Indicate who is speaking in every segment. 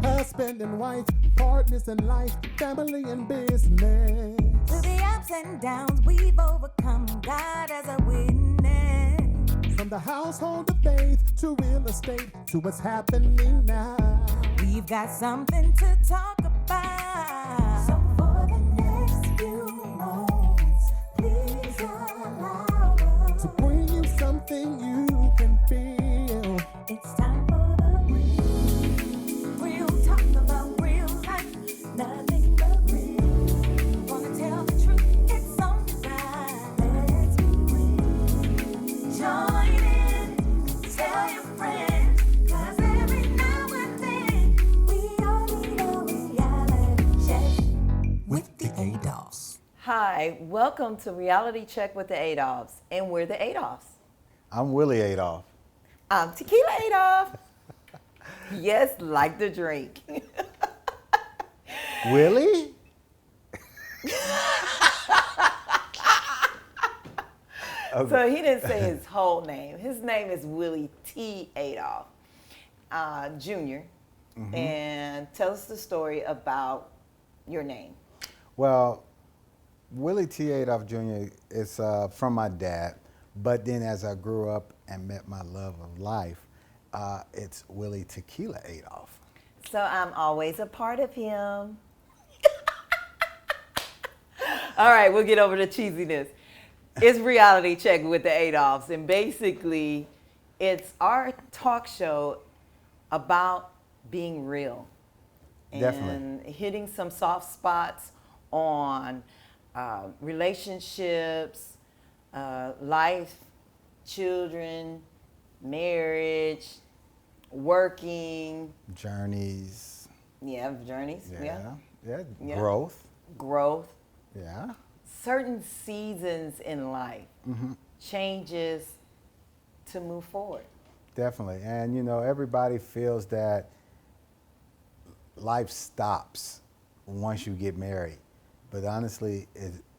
Speaker 1: husband and wife, partners in life, family and business.
Speaker 2: Through the ups and downs, we've overcome God as a witness.
Speaker 1: From the household of faith to real estate to what's happening now.
Speaker 2: We've got something to talk about. So for the next few moments, please allow us
Speaker 1: to bring you something you can feel.
Speaker 2: It's time for the real talk about real life, nothing but real. Wanna tell the truth, it's on design. Let's be real. Join in, tell your friends, 'cause every now and then we all need a reality check with the Adolphs.
Speaker 3: Hi, welcome to Reality Check with the Adolphs, and we're the Adolphs.
Speaker 4: I'm Willie Adolph.
Speaker 3: I'm Tikila Adolph. Yes, like the drink.
Speaker 4: Willie? Okay.
Speaker 3: So he didn't say his whole name. His name is Willie T. Adolph, Jr. And tell us the story about your name.
Speaker 4: Well, Willie T. Adolph Jr. is from my dad, but then as I grew up and met my love of life, it's Willie Tikila Adolph.
Speaker 3: So I'm always a part of him. All right, we'll get over the cheesiness. It's Reality Check with the Adolphs, and basically it's our talk show about being real.
Speaker 4: Definitely.
Speaker 3: And hitting some soft spots on relationships, life, children, marriage, working.
Speaker 4: Journeys.
Speaker 3: Yeah, journeys.
Speaker 4: Yeah.
Speaker 3: Yeah.
Speaker 4: Growth.
Speaker 3: Yeah.
Speaker 4: Yeah.
Speaker 3: Certain seasons in life, changes to move forward.
Speaker 4: Definitely. And, you know, everybody feels that life stops once you get married. But honestly,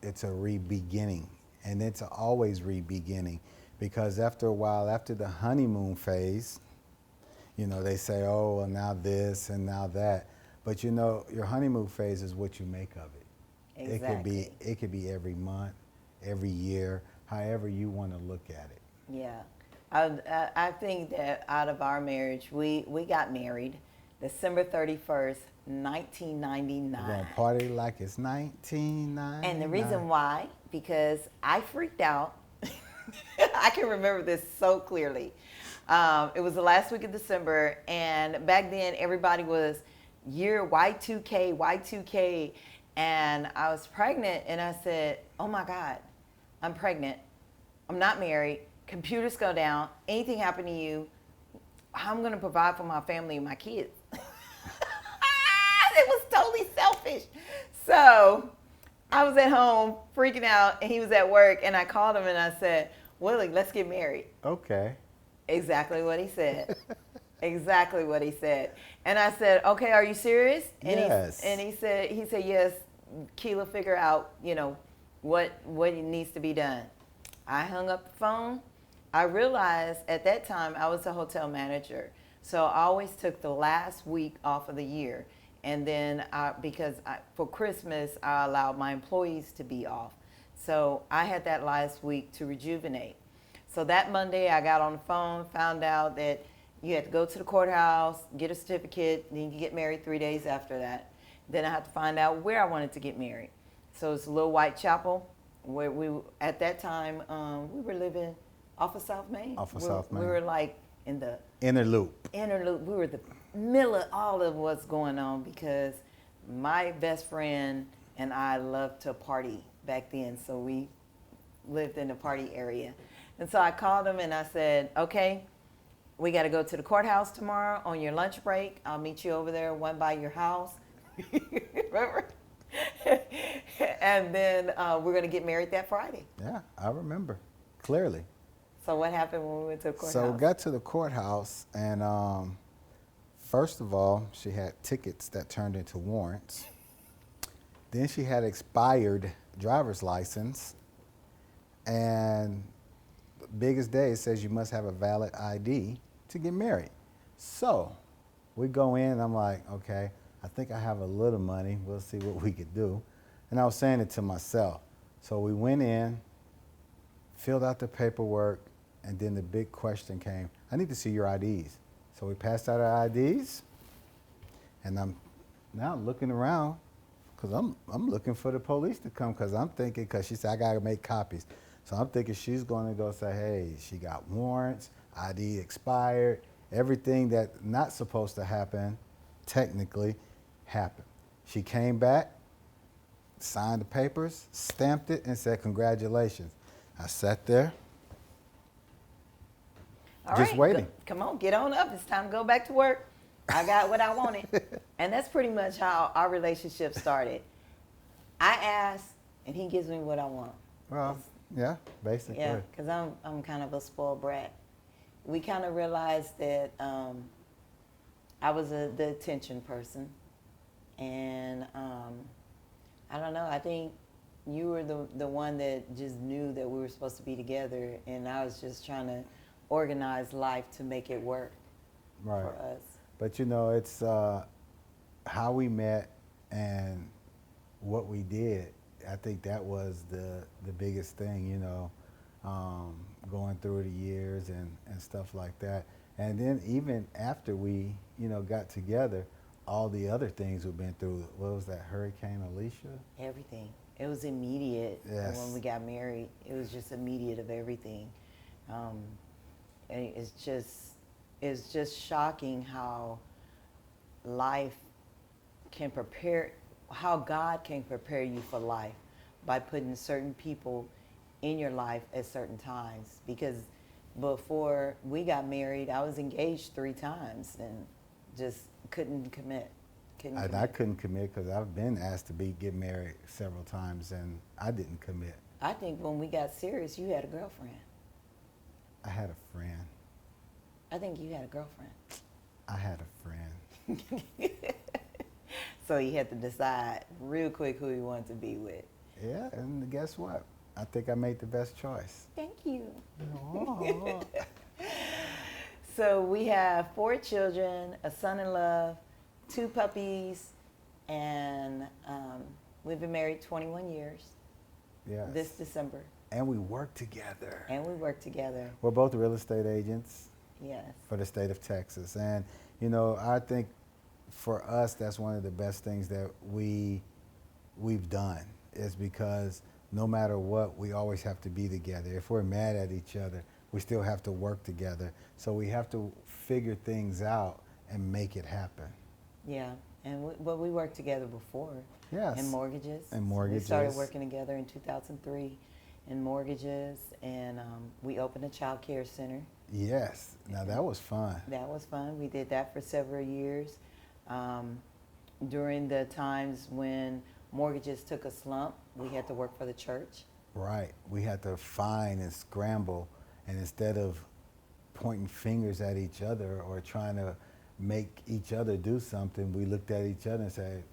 Speaker 4: it's a re-beginning. And it's always re-beginning. Because after a while, after the honeymoon phase, you know, they say, oh, well, now this and now that. But, you know, your honeymoon phase is what you make of it.
Speaker 3: Exactly.
Speaker 4: It could be every month, every year, however you want to look at it.
Speaker 3: Yeah. I think that out of our marriage, we got married December 31st, 1999.
Speaker 4: We're going to party like it's 1999.
Speaker 3: And the reason why, because I freaked out. I can remember this so clearly. It was the last week of December, and back then everybody was year Y2K. And I was pregnant, and I said, oh my God, I'm pregnant. I'm not married. Computers go down. Anything happen to you, how I'm going to provide for my family and my kids? It was totally selfish. So I was at home freaking out, and he was at work, and I called him, and I said, Willie, let's get married.
Speaker 4: Okay.
Speaker 3: Exactly what he said. Exactly what he said. And I said, okay, are you serious? And
Speaker 4: yes.
Speaker 3: He said, yes, Keela, figure out, you know, what needs to be done. I hung up the phone. I realized at that time I was a hotel manager. So I always took the last week off of the year. And then for Christmas, I allowed my employees to be off. So I had that last week to rejuvenate. So that Monday I got on the phone, found out that you had to go to the courthouse, get a certificate, then you could get married 3 days after that. Then I had to find out where I wanted to get married. So it's Little White Chapel, where at that time, we were living off of South Main.
Speaker 4: South Main.
Speaker 3: We were like in the
Speaker 4: Inner loop.
Speaker 3: We were the middle of all of what's going on, because my best friend and I loved to party back then. So we lived in the party area. And so I called him and I said, okay, we got to go to the courthouse tomorrow on your lunch break. I'll meet you over there, one by your house. Remember? And then we're going to get married that Friday.
Speaker 4: Yeah, I remember clearly.
Speaker 3: So what happened when we went to the courthouse?
Speaker 4: So we got to the courthouse, and first of all, she had tickets that turned into warrants. Then she had expired driver's license. And the biggest day, it says you must have a valid ID to get married. So we go in, and I'm like, okay, I think I have a little money. We'll see what we could do. And I was saying it to myself. So we went in, filled out the paperwork, and then the big question came, I need to see your IDs. So we passed out our IDs, and I'm now looking around, because I'm looking for the police to come, because I'm thinking, because she said, I got to make copies. So I'm thinking she's going to go say, hey, she got warrants, ID expired, everything that not supposed to happen, technically, happened. She came back, signed the papers, stamped it, and said, congratulations. I sat there,
Speaker 3: All
Speaker 4: just
Speaker 3: right,
Speaker 4: waiting.
Speaker 3: Come on, get on up. It's time to go back to work. I got what I wanted. And that's pretty much how our relationship started. I ask, and he gives me what I want.
Speaker 4: Well, yeah, basically.
Speaker 3: Yeah, because I'm kind of a spoiled brat. We kind of realized that I was the attention person. And I don't know, I think you were the one that just knew that we were supposed to be together, and I was just trying to organize life to make it work
Speaker 4: Right.
Speaker 3: for us.
Speaker 4: But you know, it's how we met and what we did. I think that was the biggest thing, you know, going through the years and stuff like that. And then even after we, you know, got together, all the other things we've been through. What was that, Hurricane Alicia?
Speaker 3: Everything. It was immediate.
Speaker 4: Yes.
Speaker 3: When we got married, it was just immediate of everything. And it's just shocking how life can prepare, how God can prepare you for life by putting certain people in your life at certain times. Because before we got married, I was engaged 3 times and just couldn't commit.
Speaker 4: I couldn't commit because I've been asked to get married several times and I didn't commit.
Speaker 3: I think when we got serious, you had a girlfriend.
Speaker 4: I had a friend.
Speaker 3: I think you had a girlfriend.
Speaker 4: I had a friend.
Speaker 3: So he had to decide real quick who he wanted to be with.
Speaker 4: Yeah, and guess what? I think I made the best choice.
Speaker 3: Thank you.
Speaker 4: Aw.
Speaker 3: So we have 4 children, a son-in-law, 2 puppies, and we've been married 21 years.
Speaker 4: Yes.
Speaker 3: This December.
Speaker 4: And we work together.
Speaker 3: And we work together.
Speaker 4: We're both real estate agents
Speaker 3: Yes.
Speaker 4: for the state of Texas. And, you know, I think for us, that's one of the best things that we've done, is because no matter what, we always have to be together. If we're mad at each other, we still have to work together. So we have to figure things out and make it happen.
Speaker 3: Yeah. And we worked together before.
Speaker 4: Yes.
Speaker 3: In mortgages.
Speaker 4: In mortgages.
Speaker 3: We started working together in 2003 in mortgages, and we opened a child care center.
Speaker 4: Yes. Now that was fun.
Speaker 3: That was fun. We did that for several years. During the times when mortgages took a slump, we had to work for the church.
Speaker 4: Right. We had to find and scramble, and instead of pointing fingers at each other or trying to make each other do something, we looked at each other and said,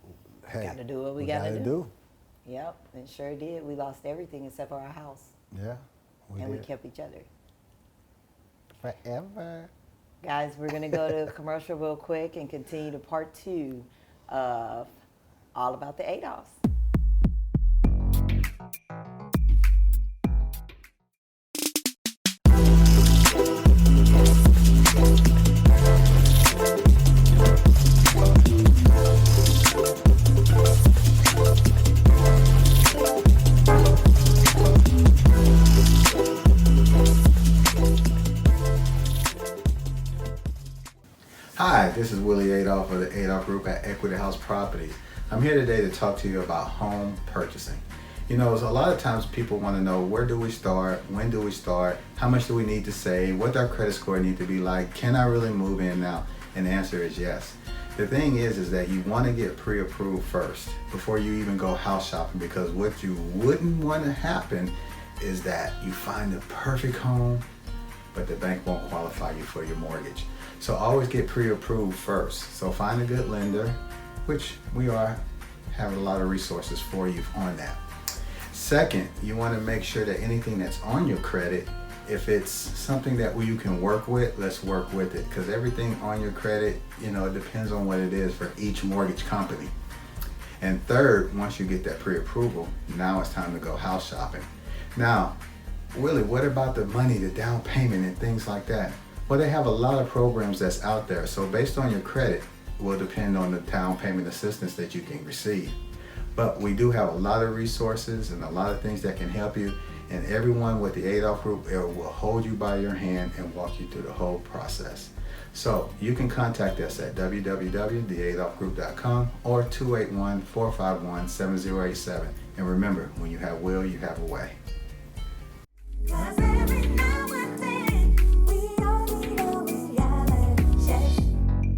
Speaker 4: hey,
Speaker 3: Got to do what we
Speaker 4: gotta
Speaker 3: got to do.
Speaker 4: do.
Speaker 3: Yep, it sure did. We lost everything except for our house,
Speaker 4: Yeah, we
Speaker 3: and
Speaker 4: did.
Speaker 3: we kept each other.
Speaker 4: Forever.
Speaker 3: Guys, we're going to go to commercial real quick and continue to part 2 of All About the Adolphs.
Speaker 4: Hi, this is Willie Adolph of the Adolph Group at Equity House Properties. I'm here today to talk to you about home purchasing. You know, a lot of times people want to know, where do we start? When do we start? How much do we need to save? What does our credit score need to be like? Can I really move in now? And the answer is yes. The thing is that you want to get pre-approved first before you even go house shopping, because what you wouldn't want to happen is that you find the perfect home, but the bank won't qualify you for your mortgage. So always get pre-approved first. So find a good lender, which we are having a lot of resources for you on that. Second, you want to make sure that anything that's on your credit if it's something that you can work with, let's work with it, because everything on your credit, it depends on what it is for each mortgage company. And third, once you get that pre-approval, now it's time to go house shopping. Now, Willie, what about the money, the down payment and things like that? Well, they have a lot of programs that's out there. So based on your credit will depend on the down payment assistance that you can receive. But we do have a lot of resources and a lot of things that can help you. And everyone with the Adolph Group will hold you by your hand and walk you through the whole process. So you can contact us at www.theadolphgroup.com or 281-451-7087. And remember, when you have will, you have a way.
Speaker 2: 'Cause every now and then we all need a reality check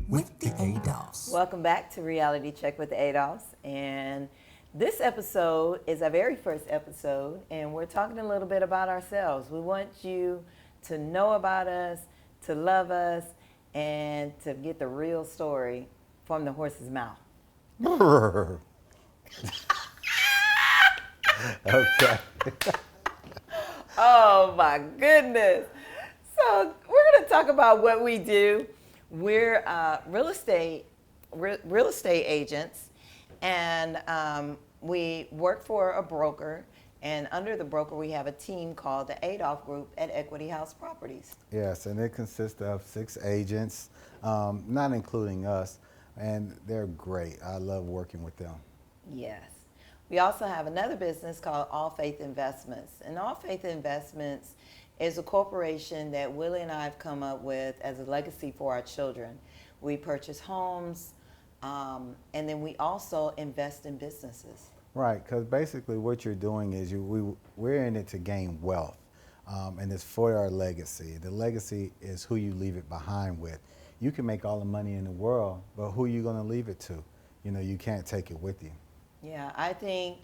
Speaker 2: with the Adolphs.
Speaker 3: Welcome back to Reality Check with the Adolphs. And this episode is our very first episode, and we're talking a little bit about ourselves. We want you to know about us, to love us, and to get the real story from the horse's mouth.
Speaker 4: Okay.
Speaker 3: Oh my goodness. So we're going to talk about what we do. We're real estate agents, and we work for a broker. And under the broker, we have a team called the Adolph Group at Equity House Properties.
Speaker 4: Yes, and it consists of 6 agents, not including us, and they're great. I love working with them.
Speaker 3: Yes. We also have another business called All Faith Investments. And All Faith Investments is a corporation that Willie and I have come up with as a legacy for our children. We purchase homes, and then we also invest in businesses.
Speaker 4: Right, because basically what you're doing is we're in it to gain wealth, and it's for our legacy. The legacy is who you leave it behind with. You can make all the money in the world, but who are you going to leave it to? You can't take it with you.
Speaker 3: Yeah, I think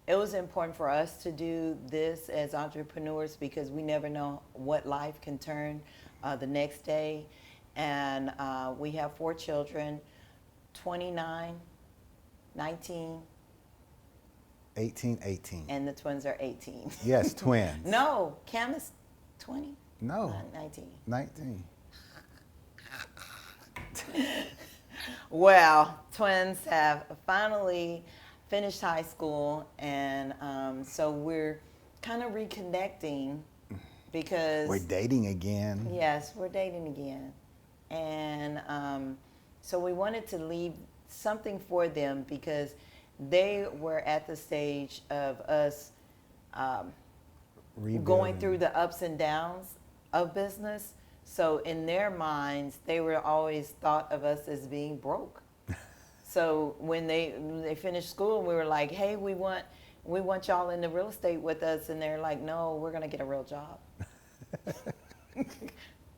Speaker 3: it was important for us to do this as entrepreneurs because we never know what life can turn the next day. And we have 4 children, 29, 19,
Speaker 4: 18.
Speaker 3: and the twins are 18.
Speaker 4: Yes, twins.
Speaker 3: No, Cam is 20?
Speaker 4: No.
Speaker 3: 19.
Speaker 4: 19.
Speaker 3: Well, twins have finally finished high school, and so we're kind of reconnecting because...
Speaker 4: We're dating again.
Speaker 3: Yes, we're dating again. And so we wanted to leave something for them because they were at the stage of us going through the ups and downs of business. So in their minds, they were always thought of us as being broke. So when they finished school, we were like, hey, we want y'all in the real estate with us. And they're like, no, we're going to get a real job.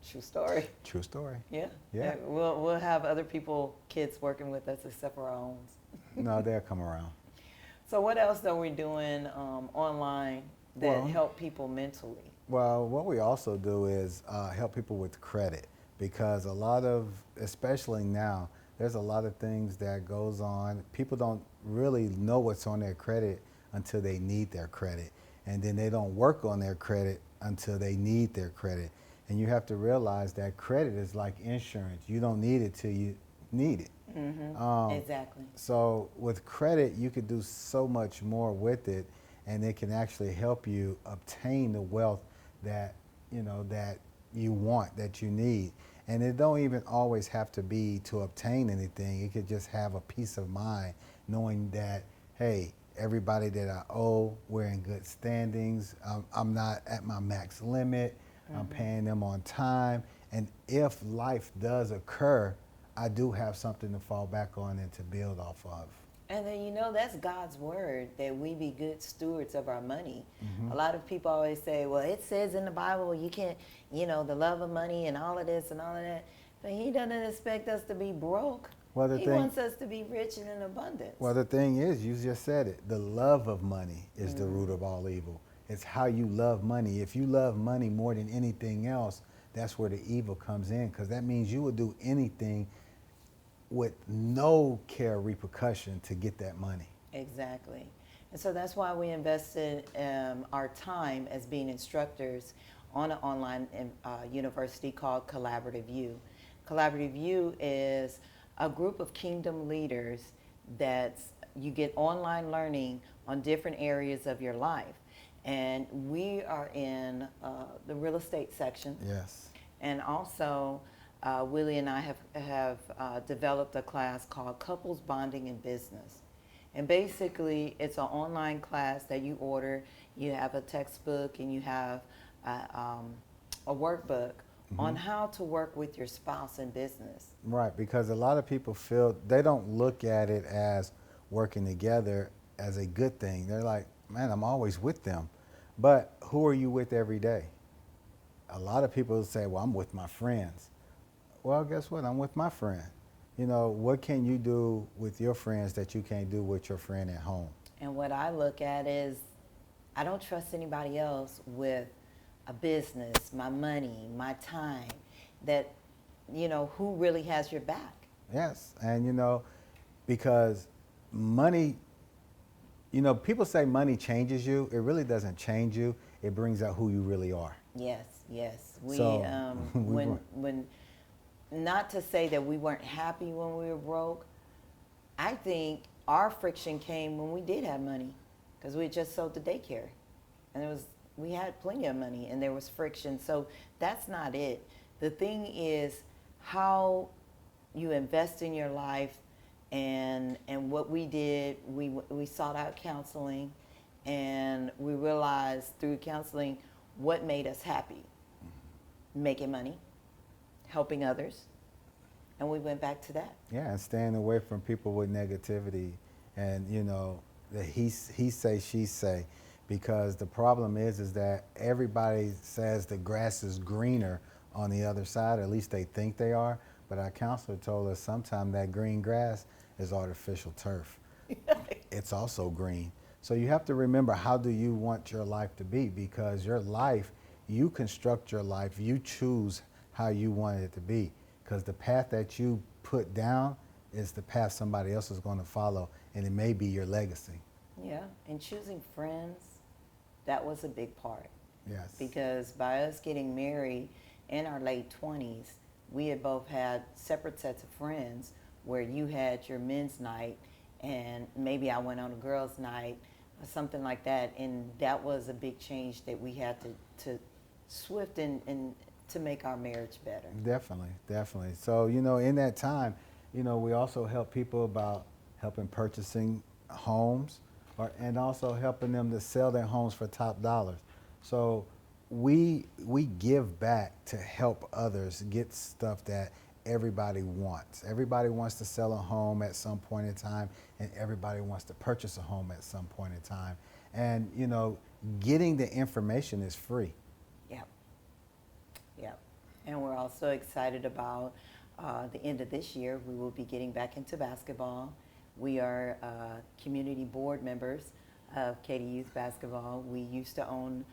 Speaker 3: True story.
Speaker 4: True story.
Speaker 3: Yeah.
Speaker 4: Yeah.
Speaker 3: We'll have other kids working with us except for our own.
Speaker 4: No, they'll come around.
Speaker 3: So what else are we doing online that help people mentally?
Speaker 4: Well, what we also do is help people with credit, because especially now, there's a lot of things that goes on. People don't really know what's on their credit until they need their credit. And then they don't work on their credit until they need their credit. And you have to realize that credit is like insurance. You don't need it till you need it.
Speaker 3: Mm-hmm. Exactly.
Speaker 4: So with credit, you could do so much more with it, and it can actually help you obtain the wealth that you want, that you need. And it don't even always have to be to obtain anything. It could just have a peace of mind knowing that, hey, everybody that I owe, we're in good standings. I'm not at my max limit. Mm-hmm. I'm paying them on time. And if life does occur, I do have something to fall back on and to build off of.
Speaker 3: And then, that's God's word, that we be good stewards of our money.
Speaker 4: Mm-hmm. A
Speaker 3: lot of people always say, well, it says in the Bible, you can't, the love of money and all of this and all of that. But he doesn't expect us to be broke. He wants us to be rich and in abundance.
Speaker 4: Well, the thing is, you just said it, the love of money is the root of all evil. It's how you love money. If you love money more than anything else, that's where the evil comes in, because that means you would do anything with no care repercussion to get that money.
Speaker 3: Exactly. And so that's why we invested our time as being instructors on an online university called Collaborative U. Collaborative U is a group of kingdom leaders that you get online learning on different areas of your life. And we are in the real estate section.
Speaker 4: Yes.
Speaker 3: And also, Willie and I have developed a class called Couples Bonding in Business. And basically, it's an online class that you order. You have a textbook and you have a workbook on how to work with your spouse in business.
Speaker 4: Right, because a lot of people feel they don't look at it as working together as a good thing. They're like, man, I'm always with them. But who are you with every day? A lot of people say, well, I'm with my friends. Well, guess what? I'm with my friend. You know, what can you do with your friends that you can't do with your friend at home?
Speaker 3: And what I look at is, I don't trust anybody else with a business, my money, my time, that, you know, who really has your back?
Speaker 4: Yes, and you know, because money, you know, people say money changes you. It really doesn't change you. It brings out who you really are.
Speaker 3: Yes, yes. We,
Speaker 4: So,
Speaker 3: when, not to say that we weren't happy when we were broke, I think our friction came when we did have money, because we had just sold the daycare, and we had plenty of money, and there was friction. So that's not it. The thing is how you invest in your life, and what we did, we sought out counseling, and we realized through counseling what made us happy. Making money, helping others, and we went back to that.
Speaker 4: Yeah, and staying away from people with negativity and, you know, the he say, she say, because the problem is that everybody says the grass is greener on the other side, or at least they think they are, but our counselor told us sometimes that green grass is artificial turf. It's also green. So you have to remember, how do you want your life to be? Because your life, you construct your life, you choose how you want it to be, because the path that you put down is the path somebody else is going to follow, and it may be your legacy.
Speaker 3: Yeah, and choosing friends, that was a big part.
Speaker 4: Yes.
Speaker 3: Because by us getting married in our late 20s, we had both had separate sets of friends, where you had your men's night and maybe I went on a girls' night or something like that, and that was a big change that we had to swift and to make our marriage better.
Speaker 4: Definitely, definitely. So, you know, in that time, you know, we also help people about helping purchasing homes, and also helping them to sell their homes for top dollars. So we give back to help others get stuff that everybody wants. Everybody wants to sell a home at some point in time, and everybody wants to purchase a home at some point in time. And, you know, getting the information is free.
Speaker 3: Yep. Yep. And we're also excited about the end of this year, we will be getting back into basketball. We are community board members of Katy Youth Basketball. We used to own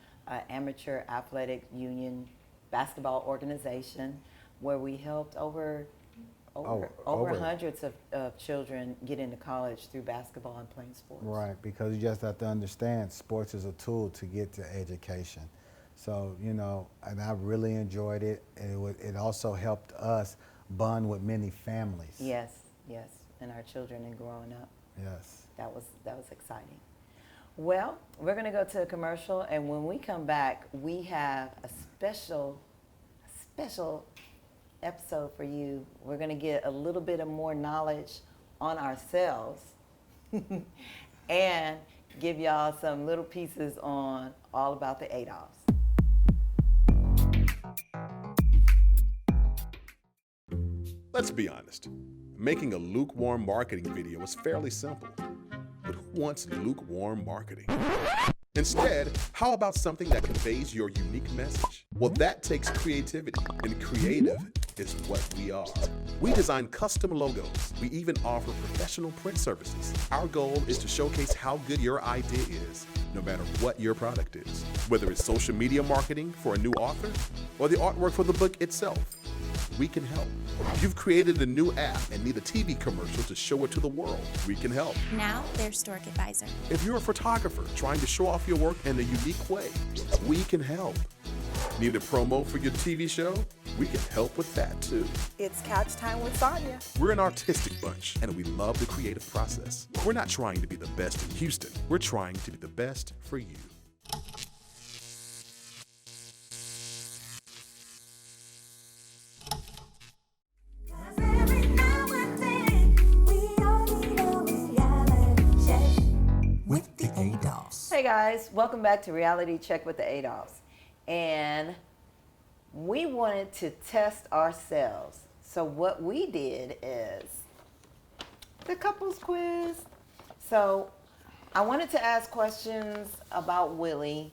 Speaker 3: Amateur Athletic Union basketball organization, where we helped over hundreds of children get into college through basketball and playing sports.
Speaker 4: Right, because you just have to understand, sports is a tool to get to education. So, you know, and I really enjoyed it. And it also helped us bond with many families.
Speaker 3: Yes, yes, and our children and growing up.
Speaker 4: Yes.
Speaker 3: That was exciting. Well, we're going to go to a commercial, and when we come back, we have a special episode for you. We're going to get a little bit of more knowledge on ourselves and give y'all some little pieces on all about the Adolphs.
Speaker 5: Let's be honest. Making a lukewarm marketing video is fairly simple. But who wants lukewarm marketing? Instead, how about something that conveys your unique message? Well, that takes creativity, and creative is what we are. We design custom logos. We even offer professional print services. Our goal is to showcase how good your idea is, no matter what your product is. Whether it's social media marketing for a new author or the artwork for the book itself, we can help. You've created a new app and need a TV commercial to show it to the world. We can help.
Speaker 6: Now they're Stork Advisor.
Speaker 5: If you're a photographer trying to show off your work in a unique way, we can help. Need a promo for your TV show? We can help with that too.
Speaker 2: It's Couch Time with Sonia.
Speaker 5: We're an artistic bunch, and we love the creative process. We're not trying to be the best in Houston. We're trying to be the best for you.
Speaker 2: Every now and then, we all need a reality check.
Speaker 1: With the Adolphs.
Speaker 3: Hey guys, welcome back to Reality Check with the Adolphs. And we wanted to test ourselves. So what we did is the couples quiz. So I wanted to ask questions about Willie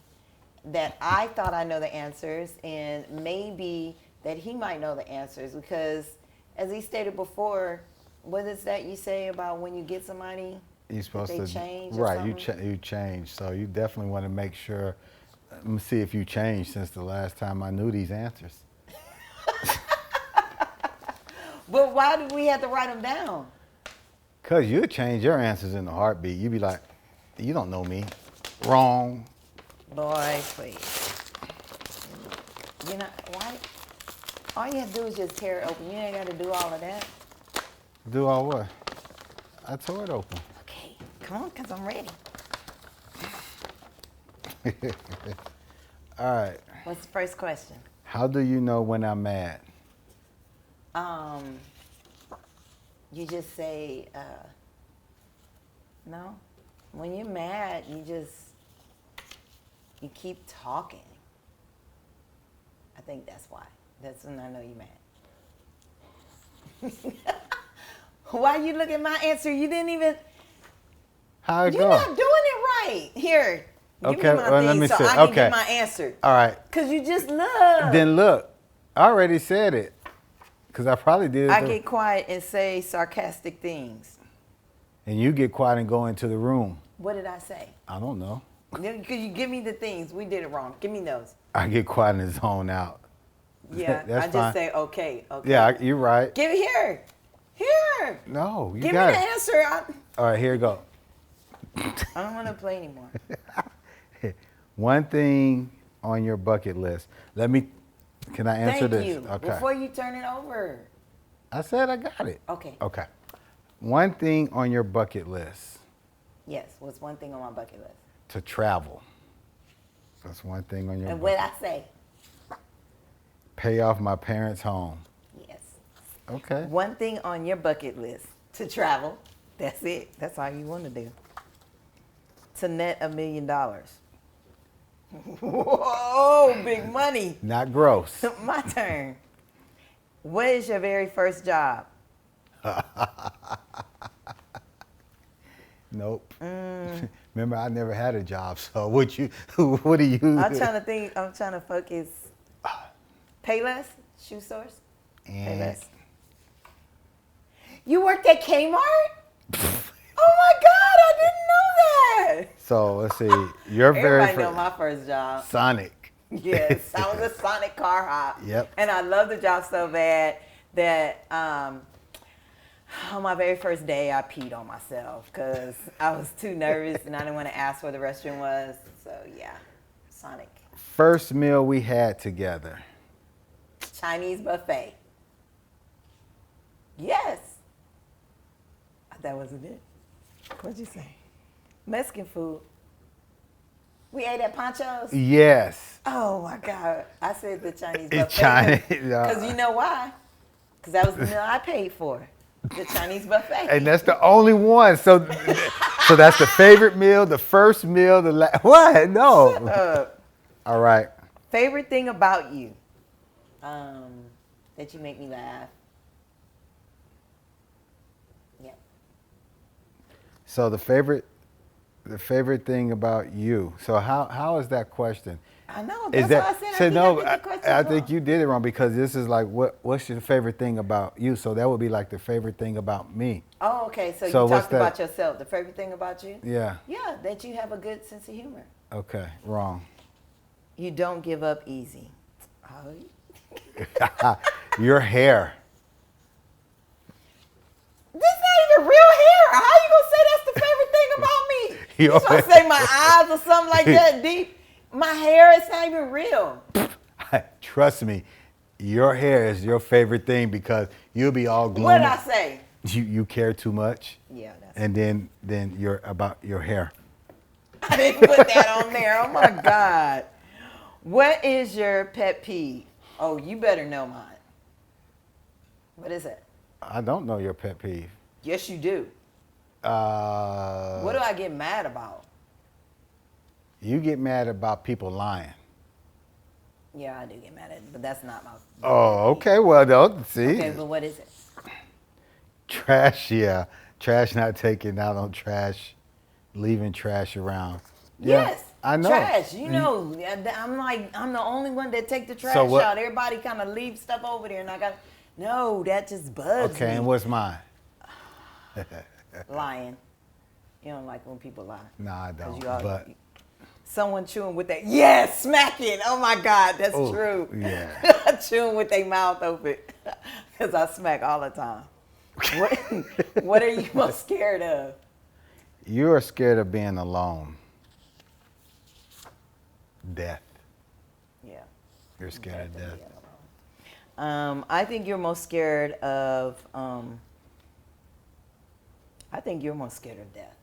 Speaker 3: that I thought I know the answers, and maybe that he might know the answers, because as he stated before, what is that you say about when you get somebody?
Speaker 4: You're supposed
Speaker 3: They
Speaker 4: to
Speaker 3: change or
Speaker 4: right.
Speaker 3: something?
Speaker 4: You change, so you definitely want to make sure. Let me see if you changed since the last time I knew these answers.
Speaker 3: But why did we have to write them down?
Speaker 4: Cause you'd change your answers in a heartbeat. You'd be like, "You don't know me." Wrong.
Speaker 3: Boy, please. You know, why? All you have to do is just tear it open. You ain't got to do all of that.
Speaker 4: Do all what? I tore it open.
Speaker 3: Okay, come on, because I'm ready.
Speaker 4: All right.
Speaker 3: What's the first question?
Speaker 4: How do you know when I'm mad?
Speaker 3: You just say, no. When you're mad, you keep talking. I think that's why. That's when I know you're mad. Why you look at my answer? You didn't even,
Speaker 4: How it
Speaker 3: you're
Speaker 4: go?
Speaker 3: not doing it right. Here, give
Speaker 4: Okay,
Speaker 3: me my
Speaker 4: well,
Speaker 3: thing
Speaker 4: let me
Speaker 3: so
Speaker 4: see.
Speaker 3: I can
Speaker 4: Okay.
Speaker 3: get my answer.
Speaker 4: All right.
Speaker 3: Because you just look.
Speaker 4: Then look, I already said it. Cause I probably did.
Speaker 3: I get quiet and say sarcastic things.
Speaker 4: And you get quiet and go into the room.
Speaker 3: What did I say?
Speaker 4: I don't know.
Speaker 3: Could you give me the things? We did it wrong. Give me those.
Speaker 4: I get quiet and zone out.
Speaker 3: Yeah,
Speaker 4: That's
Speaker 3: I just
Speaker 4: fine.
Speaker 3: say, okay.
Speaker 4: Yeah, you're right.
Speaker 3: Give it here. Here.
Speaker 4: No, you
Speaker 3: Give me
Speaker 4: got
Speaker 3: the
Speaker 4: it.
Speaker 3: answer.
Speaker 4: All right, here you go.
Speaker 3: I don't want to play anymore.
Speaker 4: One thing on your bucket list. Can I answer
Speaker 3: Thank
Speaker 4: this?
Speaker 3: you.
Speaker 4: Okay.
Speaker 3: Before you turn it over.
Speaker 4: I said I got it.
Speaker 3: Okay.
Speaker 4: Okay. One thing on your bucket list.
Speaker 3: Yes, what's one thing on my bucket list?
Speaker 4: To travel. That's one thing on your
Speaker 3: And
Speaker 4: bucket
Speaker 3: what I say?
Speaker 4: Pay off my parents' home.
Speaker 3: Yes.
Speaker 4: Okay.
Speaker 3: One thing on your bucket list. To travel. That's it. That's all you want to do. To net $1 million. Whoa, big money.
Speaker 4: Not gross.
Speaker 3: My turn. What is your very first job?
Speaker 4: Nope. Remember, I never had a job, so what do you?
Speaker 3: I'm trying to think. I'm trying to focus. Payless? Shoe stores? Payless. You worked at Kmart? Oh my God, I didn't know that.
Speaker 4: So let's see. Your very
Speaker 3: Everybody know
Speaker 4: first
Speaker 3: my first job.
Speaker 4: Sonic.
Speaker 3: Yes, I was a Sonic car hop.
Speaker 4: Yep.
Speaker 3: And I loved the job so bad that on my very first day, I peed on myself because I was too nervous and I didn't want to ask where the restroom was. So yeah, Sonic.
Speaker 4: First meal we had together.
Speaker 3: Chinese buffet. Yes. That wasn't it. What'd you say? Mexican food. We ate at Pancho's?
Speaker 4: Yes.
Speaker 3: Oh my God. I said the Chinese buffet.
Speaker 4: It's Chinese.
Speaker 3: Because you know why? Because that was the meal I paid for. The Chinese buffet.
Speaker 4: And that's the only one. So that's the favorite meal, the first meal, what? No. All right.
Speaker 3: Favorite thing about you? That you make me laugh. Yeah.
Speaker 4: So the favorite thing about you. So how is that question?
Speaker 3: I know.
Speaker 4: Is
Speaker 3: That's
Speaker 4: that
Speaker 3: why I said
Speaker 4: so?
Speaker 3: I
Speaker 4: No,
Speaker 3: think I did the question
Speaker 4: I
Speaker 3: wrong.
Speaker 4: think you did it wrong because this is like what's your favorite thing about you? So that would be like the favorite thing about me.
Speaker 3: Oh, okay. So
Speaker 4: So
Speaker 3: you
Speaker 4: what's
Speaker 3: talked
Speaker 4: that?
Speaker 3: about yourself. The favorite thing about you?
Speaker 4: Yeah.
Speaker 3: Yeah, that you have a good sense of humor.
Speaker 4: Okay. Wrong.
Speaker 3: You don't give up easy. Oh.
Speaker 4: Your hair.
Speaker 3: This not even real hair. How you gonna say that's the favorite thing about me? You supposed to say my eyes or something like that deep. My hair is not even real.
Speaker 4: trust me, your hair is your favorite thing because you'll be all gloomy.
Speaker 3: What did I say?
Speaker 4: You care too much.
Speaker 3: Yeah, that's
Speaker 4: And then you're about your hair.
Speaker 3: I didn't put that on there. Oh my God. What is your pet peeve? Oh, you better know mine. What is it?
Speaker 4: I don't know your pet peeve.
Speaker 3: Yes, you do. What do I get mad about?
Speaker 4: You get mad about people lying.
Speaker 3: Yeah, I do get mad at it, but that's not my.
Speaker 4: Oh, okay. Well, don't see.
Speaker 3: Okay, but what is it?
Speaker 4: Trash, yeah. Trash not taking out on trash, leaving trash around. Yeah,
Speaker 3: Yes,
Speaker 4: I know.
Speaker 3: trash. You know, I'm the only one that take the trash
Speaker 4: So what-
Speaker 3: out. Everybody kind of leaves stuff over there, and I got no. That just bugs
Speaker 4: Okay,
Speaker 3: me.
Speaker 4: and what's mine?
Speaker 3: Lying. You don't like when people lie.
Speaker 4: Nah, I
Speaker 3: 'Cause
Speaker 4: don't.
Speaker 3: you all-
Speaker 4: But
Speaker 3: Someone chewing with that. Yes, smacking. Oh my God, that's
Speaker 4: Oh,
Speaker 3: true.
Speaker 4: yeah.
Speaker 3: Chewing with their mouth open. Because I smack all the time. What are you most scared of?
Speaker 4: you're scared of being alone. Death.
Speaker 3: Yeah.
Speaker 4: You're scared of death.
Speaker 3: I think you're most scared of. I think you're most scared of death.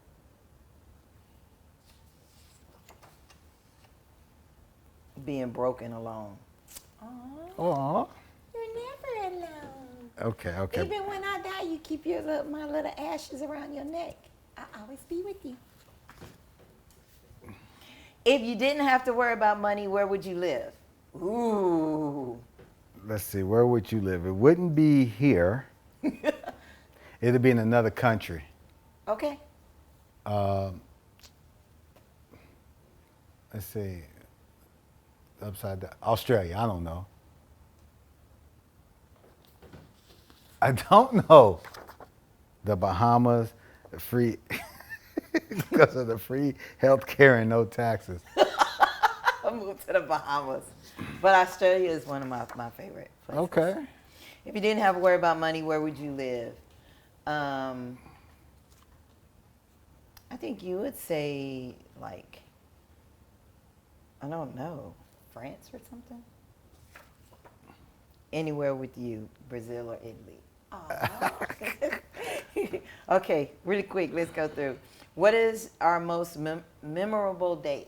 Speaker 3: Being broken alone.
Speaker 4: Oh.
Speaker 3: You're never alone.
Speaker 4: Okay.
Speaker 3: Even when I die, you keep my little ashes around your neck. I'll always be with you. If you didn't have to worry about money, where would you live? Ooh.
Speaker 4: Let's see. Where would you live? It wouldn't be here. It'd be in another country.
Speaker 3: Okay.
Speaker 4: Let's see. Upside down. Australia. I don't know. I don't know. The Bahamas, the free, because of the free health care and no taxes.
Speaker 3: I moved to the Bahamas. But Australia is one of my favorite places.
Speaker 4: Okay.
Speaker 3: If you didn't have to worry about money, where would you live? I think you would say, like, I don't know, France or something? Anywhere with you, Brazil or Italy. Aw. Okay, really quick, let's go through. What is our most memorable date?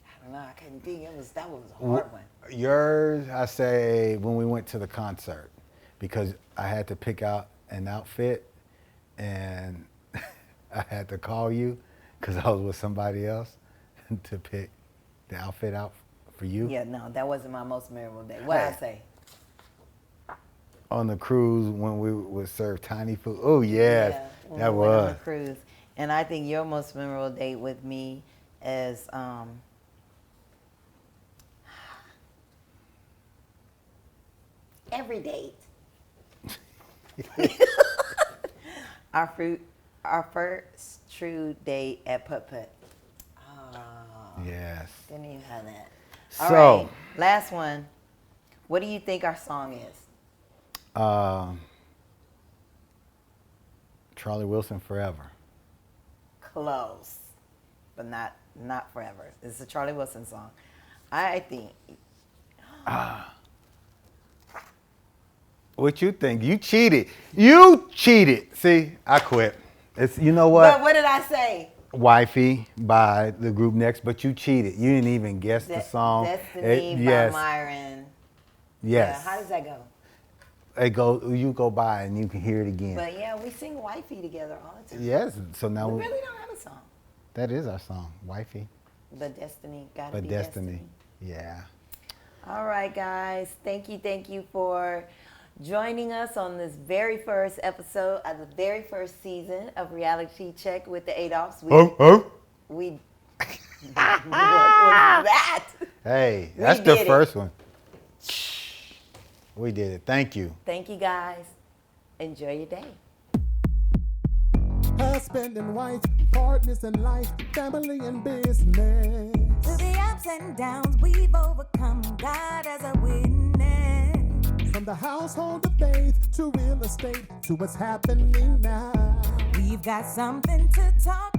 Speaker 3: I don't know, I couldn't think. That was a hard one.
Speaker 4: Yours, I say when we went to the concert, because I had to pick out an outfit, and I had to call you because I was with somebody else to pick the outfit out for you.
Speaker 3: Yeah, no, that wasn't my most memorable day. What did I
Speaker 4: Hey.
Speaker 3: say?
Speaker 4: On the cruise when we would serve tiny food. Oh yes,
Speaker 3: when
Speaker 4: that
Speaker 3: we went on
Speaker 4: was.
Speaker 3: a cruise. And I think your most memorable date with me is every date. Our first true date at Putt Putt. Oh,
Speaker 4: Yes.
Speaker 3: didn't even have that.
Speaker 4: So-
Speaker 3: All right, last one. What do you think our song is?
Speaker 4: Charlie Wilson Forever.
Speaker 3: Close, but not forever. It's a Charlie Wilson song. I think.
Speaker 4: What you think? You cheated. You cheated. See, I quit. It's you know
Speaker 3: But
Speaker 4: what?
Speaker 3: what did I say?
Speaker 4: Wifey by the group Next, but you cheated. You didn't even guess the song.
Speaker 3: Destiny
Speaker 4: Yes.
Speaker 3: by Myron.
Speaker 4: Yes.
Speaker 3: Yeah, how does that go?
Speaker 4: You go by and you can hear it again.
Speaker 3: But yeah, we sing Wifey together all the time.
Speaker 4: Yes. So now
Speaker 3: We really don't have a song.
Speaker 4: that is our song, Wifey.
Speaker 3: But Destiny, gotta
Speaker 4: But
Speaker 3: be
Speaker 4: Destiny. Yeah.
Speaker 3: All right, guys. Thank you for joining us on this very first episode of the very first season of Reality Check with the Adolphs. We what was that?
Speaker 4: Hey,
Speaker 3: We
Speaker 4: that's the
Speaker 3: did it.
Speaker 4: first one. We did it. Thank you.
Speaker 3: Thank you, guys. Enjoy your day.
Speaker 1: Husband and wife, partners in life, family and business.
Speaker 2: Through the ups and downs, we've overcome. God as a witness.
Speaker 1: From the household of faith to real estate to what's happening now.
Speaker 2: We've got something to talk